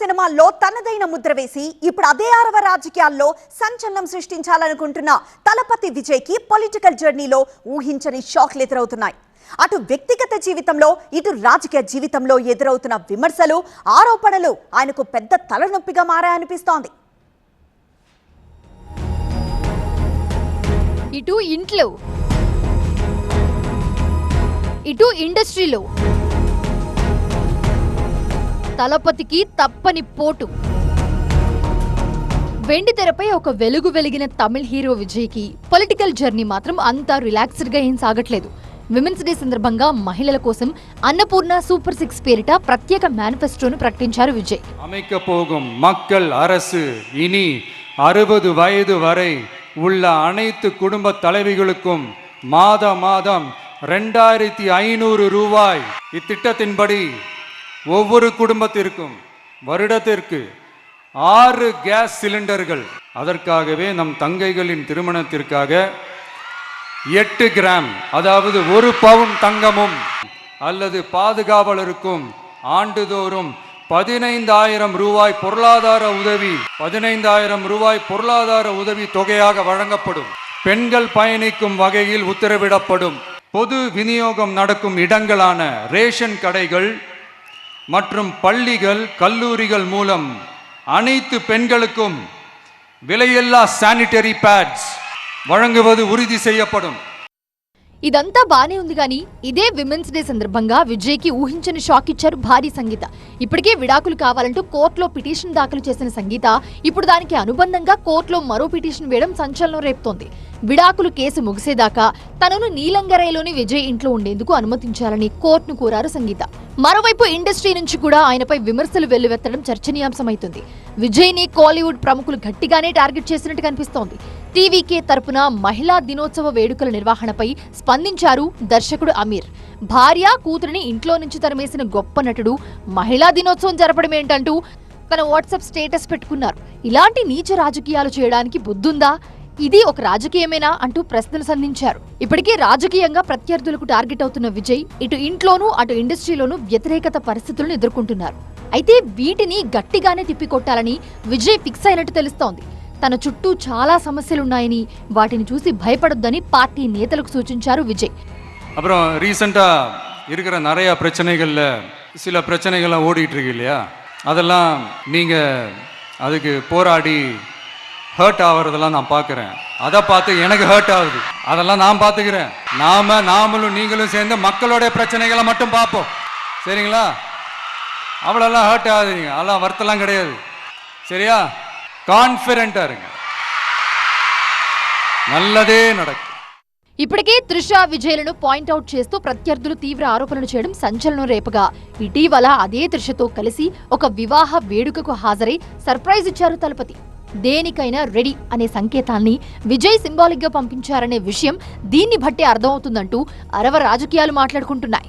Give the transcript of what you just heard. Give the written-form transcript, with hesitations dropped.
సినిమాల్లో తనదైన ముద్ర వేసి ఇప్పుడు అదే ఆరవ రాజకీయాల్లో సంచలనం సృష్టించాలనుకుంటున్న తలపతి విజయ్కి పొలిటికల్ జర్నీలో ఊహించని షాక్లు ఎదురవుతున్నాయి. అటు వ్యక్తిగత జీవితంలో ఇటు రాజకీయ జీవితంలో ఎదురవుతున్న విమర్శలు, ఆరోపణలు ఆయనకు పెద్ద తలనొప్పిగా మారాయనిపిస్తోంది. ఇటు ఇంట్లో, ఇటు ఇండస్ట్రీలో తలపతికి తప్పని పోటు. వెండి తెరపై ఒక వెలుగు వెలిగిన తమిళ హీరో విజయ్కి పొలిటికల్ జర్నీ మాత్రం అంతా రిలాక్స్డ్ గా ఏం సాగట్లేదు. విమెన్స్ డే సందర్భంగా మహిళల కోసం అన్నపూర్ణ సూపర్ 6 పేరిట ప్రత్యేక మేనిఫెస్టోను ప్రకటించారు విజయ్. அமைக்க போகும் மக்கள் அரசு இனி 60 வயது வரை உள்ள அனைத்து குடும்ப தலைவிகளுக்கும் மாதம் 2500 ரூபாய். இத்திட்டத்தின்படி ஒவ்வொரு குடும்பத்திற்கும் வருடத்திற்கு 6 கேஸ் சிலிண்டர்கள். அதற்காகவே நம் தங்கைகளின் திருமணத்திற்காக 8 கிராம், அதாவது 1 பவுன் தங்கமும் அல்லது பாதுகாவலருக்கும் ஆண்டுதோறும் 15,000 ரூபாய் பொருளாதார உதவி, 15,000 ரூபாய் பொருளாதார உதவி தொகையாக வழங்கப்படும். பெண்கள் பயணிக்கும் வகையில் உத்தரவிடப்படும். பொது விநியோகம் நடக்கும் இடங்களான ரேஷன் கடைகள் மற்றும் பள்ளிகள், கல்லூரிகள் மூலம் அனைத்து பெண்களுக்கும் விலையில்லா சானிட்டரி பேட்ஸ் వழங்குவது ఉరిది చేయపడం. ఇదంతా బానే ఉంది గానీ ఇదే విమెన్స్ డే సందర్భంగా విజయ్ కి ఊహించని షాక్ ఇచ్చారు భారీ సంగీత. ఇప్పటికే విడాకులు కావాలంటూ కోర్టులో పిటిషన్ దాఖలు చేసిన సంగీత ఇప్పుడు దానికి అనుబంధంగా కోర్టులో మరో పిటిషన్ వేయడం సంచలనం రేపుతోంది. విడాకులు కేసు ముగిసేదాకా తనను నీలంగరైలోని విజయ్ ఇంట్లో ఉండేందుకు అనుమతించాలని కోర్టును కోరారు సంగీత. మరోవైపు ఇండస్ట్రీ నుంచి కూడా ఆయనపై విమర్శలు వెల్లువెత్తడం చర్చనీయాంశమైతుంది. విజయ్ ని కోలీవుడ్ ప్రముఖులు గట్టిగానే టార్గెట్ చేసినట్టు కనిపిస్తోంది. టీవీకే తరపున మహిళా దినోత్సవ వేడుకల నిర్వహణపై స్పందించారు దర్శకుడు అమీర్. భార్య కూతురిని ఇంట్లో నుంచి తరిమేసిన గొప్ప నటుడు మహిళా దినోత్సవం జరపడమేంటంటూ తన వాట్సాప్ స్టేటస్ పెట్టుకున్నారు. ఇలాంటి నీచ రాజకీయాలు చేయడానికి బుద్ధుందా? ఇది ఒక రాజకీయమేనా అంటూ ప్రశ్నలు సంధించారు. ఇప్పటికే రాజకీయంగా ప్రత్యర్థులకు టార్గెట్ అవుతున్న విజయ్ ఇటు ఇంట్లోనూ అటు ఇండస్ట్రీలోనూ వ్యతిరేకత పరిస్థితులను ఎదుర్కొంటున్నారు. అయితే వీటిని గట్టిగానే తిప్పికొట్టాలని విజయ్ ఫిక్స్ అయినట్టు తెలుస్తోంది. తన చుట్టూ చాలా సమస్యలున్నాయని, వాటిని చూసి భయపడొద్దని పార్టీ నేతలకు సూచించారు విజయ్. அப்புறம் ரீசெண்டா இருக்கிற நிறைய பிரச்சனைகள்ல சில பிரச்சனைகள்லாம் ஓடிட்டு இருக்கு இல்லையா, அதெல்லாம் நீங்க அதுக்கு போராடி ஹர்ட் ஆகிறதெல்லாம் நான் பார்க்குறேன். அதை பார்த்து எனக்கு ஹர்ட் ஆகுது. அதெல்லாம் நான் பார்த்துக்கிறேன். நாமளும் நீங்களும் சேர்ந்து மக்களோட பிரச்சனைகளை மட்டும் பார்ப்போம், சரிங்களா? அவ்வளோலாம் ஹர்ட் ஆகுதுங்க, அதெல்லாம் வருத்தெல்லாம் கிடையாது, சரியா? కాన్ఫిడెంటా இருங்க, நல்லதே நடக்கும். ఇప్పటికే త్రిష విజయ్లను పాయింట్అవుట్ చేస్తూ ప్రత్యర్థులు తీవ్ర ఆరోపణలు చేయడం సంచలనం రేపగా ఇటీవల అదే త్రిషతో కలిసి ఒక వివాహ వేడుకకు హాజరై సర్ప్రైజ్ ఇచ్చారు తలపతి. దేనికైనా రెడీ అనే సంకేతాల్ని విజయ్ సింబాలిక్ గా పంపించారనే విషయం దీన్ని బట్టే అర్థమవుతుందంటూ అరవ రాజకీయాలు మాట్లాడుకుంటున్నాయి.